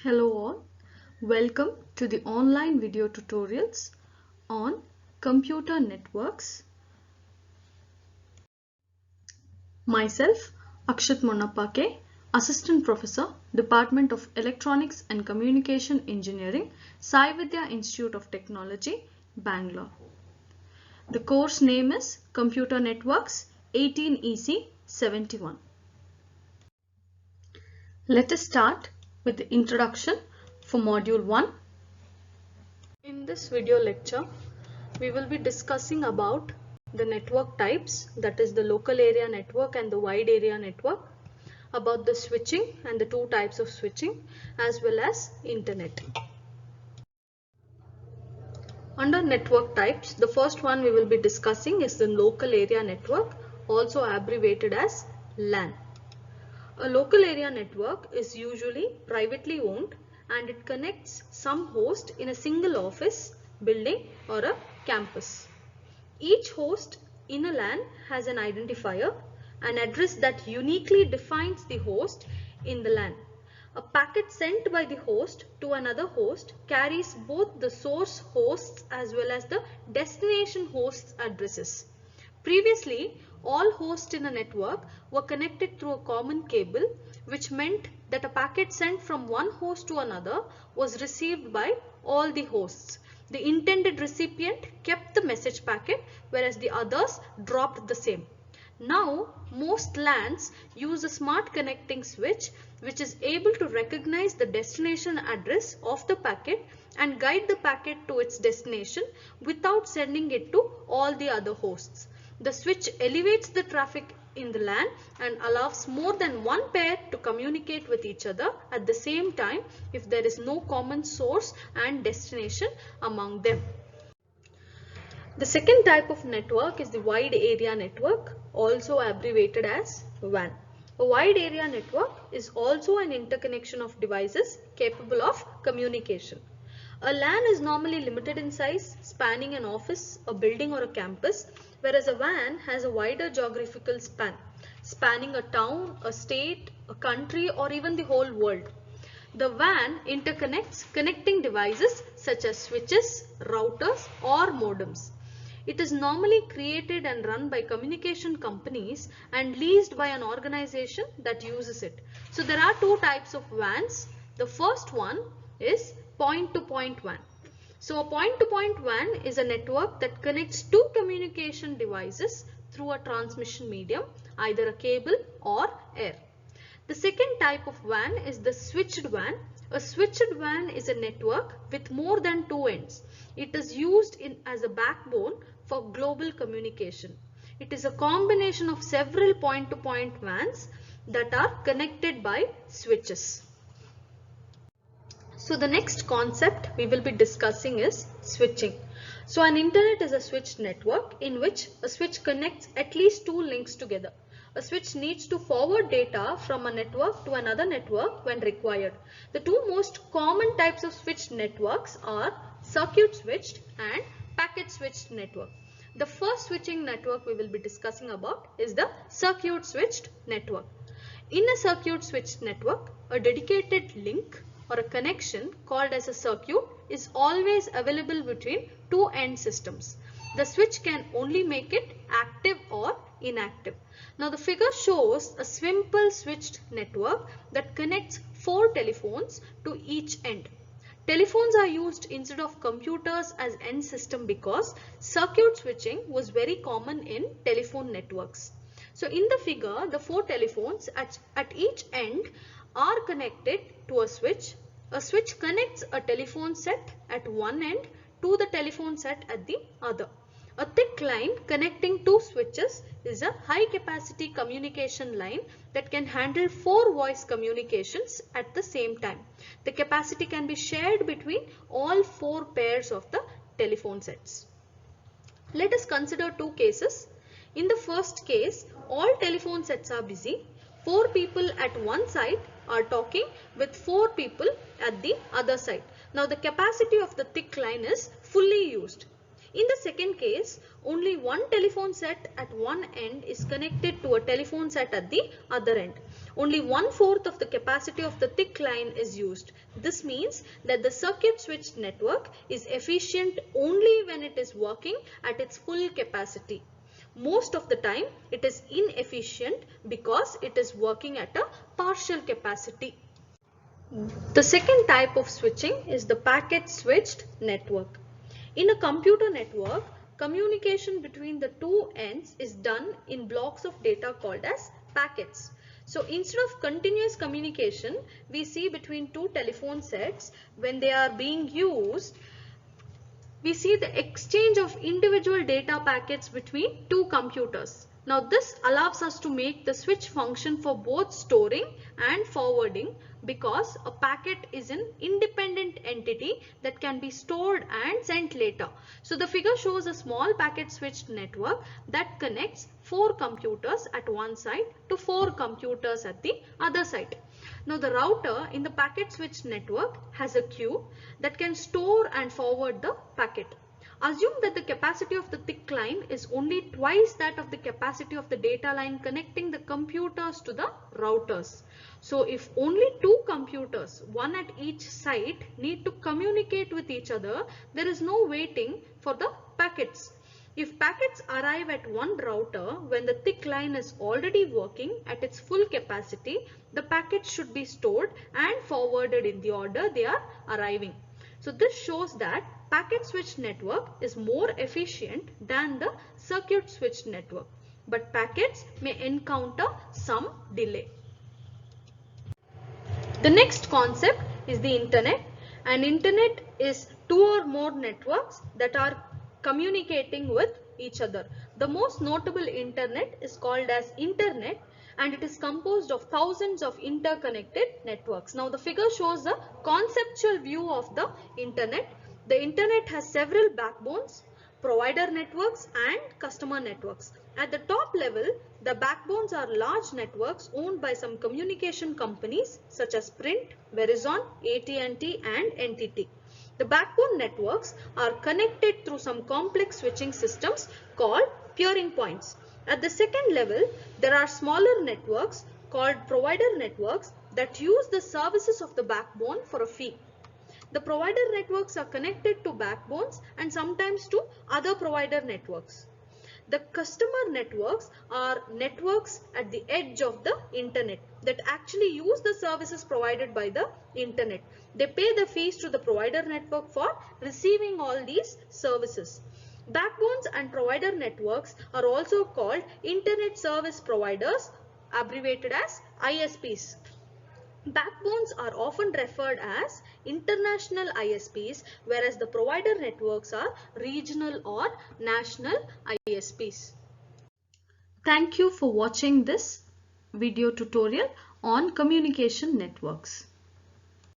Hello all, welcome to the online video tutorials on computer networks. Myself, Akshat Monnapake, Assistant Professor, Department of Electronics and Communication Engineering, Sai Vidya Institute of Technology, Bangalore. The course name is Computer Networks 18EC 71. Let us start with the introduction for Module 1. In this video lecture, we will be discussing about the network types, that is the local area network and the wide area network, about the switching and the two types of switching, as well as internet. Under network types, the first one we will be discussing is the local area network, also abbreviated as LAN. A local area network is usually privately owned and it connects some host in a single office, building or a campus. Each host in a LAN has an identifier, an address that uniquely defines the host in the LAN. A packet sent by the host to another host carries both the source host's as well as the destination host's addresses. Previously, all hosts in a network were connected through a common cable, which meant that a packet sent from one host to another was received by all the hosts. The intended recipient kept the message packet, whereas the others dropped the same. Now, most LANs use a smart connecting switch which is able to recognize the destination address of the packet and guide the packet to its destination without sending it to all the other hosts. The switch elevates the traffic in the LAN and allows more than one pair to communicate with each other at the same time if there is no common source and destination among them. The second type of network is the wide area network, also abbreviated as WAN. A wide area network is also an interconnection of devices capable of communication. A LAN is normally limited in size, spanning an office, a building or a campus, whereas a WAN has a wider geographical span, spanning a town, a state, a country, or even the whole world. The WAN interconnects connecting devices such as switches, routers, or modems. It is normally created and run by communication companies and leased by an organization that uses it. So there are two types of WANs. The first one is point-to-point WAN. So a point-to-point WAN is a network that connects two communication devices through a transmission medium, either a cable or air. The second type of WAN is the switched WAN. A switched WAN is a network with more than two ends. It is used as a backbone for global communication. It is a combination of several point-to-point WANs that are connected by switches. So the next concept we will be discussing is switching. So an internet is a switched network in which a switch connects at least two links together. A switch needs to forward data from a network to another network when required. The two most common types of switched networks are circuit switched and packet switched network. The first switching network we will be discussing about is the circuit switched network. In a circuit switched network, a dedicated link or a connection called as a circuit is always available between two end systems. The switch can only make it active or inactive. Now the figure shows a simple switched network that connects four telephones to each end. Telephones are used instead of computers as end system because circuit switching was very common in telephone networks. So in the figure, the four telephones at each end are connected to a switch. A switch connects a telephone set at one end to the telephone set at the other. A thick line connecting two switches is a high capacity communication line that can handle four voice communications at the same time. The capacity can be shared between all four pairs of the telephone sets. Let us consider two cases. In the first case, all telephone sets are busy. Four people at one side are talking with four people at the other side. Now the capacity of the thick line is fully used. In the second case, only one telephone set at one end is connected to a telephone set at the other end. only 1/4 of the capacity of the thick line is used. This means that the circuit switched network is efficient only when it is working at its full capacity. Most of the time it is inefficient because it is working at a partial capacity. The second type of switching is the packet switched network. In a computer network, communication between the two ends is done in blocks of data called as packets. So instead of continuous communication we see between two telephone sets, when they are being used, we see the exchange of individual data packets between two computers. Now this allows us to make the switch function for both storing and forwarding, because a packet is an independent entity that can be stored and sent later. So the figure shows a small packet switched network that connects 4 computers at one side to 4 computers at the other side. Now the router in the packet switched network has a queue that can store and forward the packet. Assume that the capacity of the thick line is only twice that of the capacity of the data line connecting the computers to the routers. So if only 2 computers, one at each site, need to communicate with each other, there is no waiting for the packets. If packets arrive at one router when the thick line is already working at its full capacity, the packets should be stored and forwarded in the order they are arriving. So this shows that packet switched network is more efficient than the circuit switched network, but packets may encounter some delay. The next concept is the internet. An internet is 2 or more networks that are communicating with each other. The most notable internet is called as internet, and it is composed of thousands of interconnected networks. Now the figure shows the conceptual view of the internet. The internet has several backbones, provider networks and customer networks. At the top level, the backbones are large networks owned by some communication companies such as Sprint, Verizon, AT&T and NTT. The backbone networks are connected through some complex switching systems called peering points. At the second level, there are smaller networks called provider networks that use the services of the backbone for a fee. The provider networks are connected to backbones and sometimes to other provider networks. The customer networks are networks at the edge of the internet that actually use the services provided by the internet. They pay the fees to the provider network for receiving all these services. Backbones and provider networks are also called internet service providers, abbreviated as ISPs. Backbones are often referred as international ISPs, whereas the provider networks are regional or national ISPs. Thank you for watching this video tutorial on communication networks.